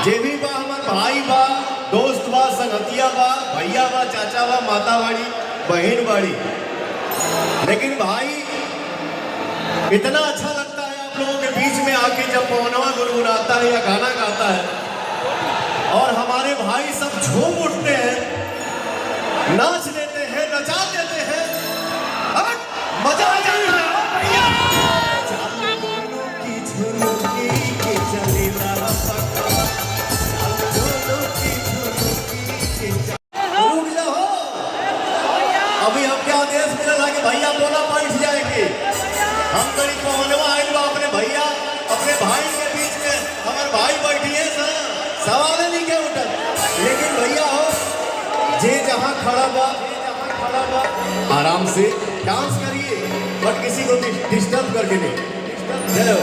जे भी बा हमार भाई बा, दोस्त बा, संगतिया बा, भैया बा, चाचा बा, माता बाड़ी, बहन बाड़ी। लेकिन भाई इतना अच्छा लगता है आप लोगों के बीच में आके जब पवनवा गुनगुनाता है या गाना गाता है और हमारे भाई सब झूम उठते हैं, नाच लेते हैं, नचा देते हैं, मजा आ जाता है। अभी हम क्या आदेश मिला कि भैया बोला बैठ जाएंगे, हम कड़ी पहुंचवा आए अपने भैया अपने भाई के बीच में, हमारे भाई बैठिए सवाल नहीं क्या उठा। लेकिन भैया हो जे जहाँ खड़ा बा आराम से डांस करिए, बट किसी को डिस्टर्ब करके नहीं। चलो